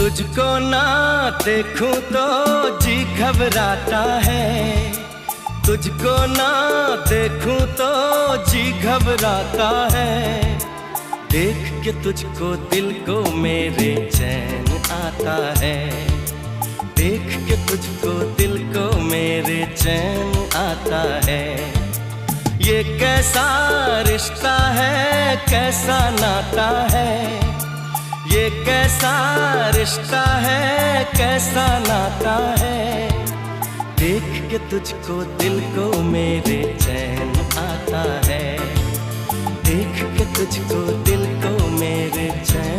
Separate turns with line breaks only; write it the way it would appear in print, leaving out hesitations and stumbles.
तुझको ना देखूं तो जी घबराता है, तुझको ना देखूं तो जी घबराता है। देख के तुझको दिल को मेरे चैन आता है, देख के तुझको दिल को मेरे चैन आता है। ये कैसा रिश्ता है, कैसा नाता है, ये कैसा रिश्ता है, कैसा नाता है। देख के तुझको दिल को मेरे चैन आता है, देख के तुझको दिल को मेरे चैन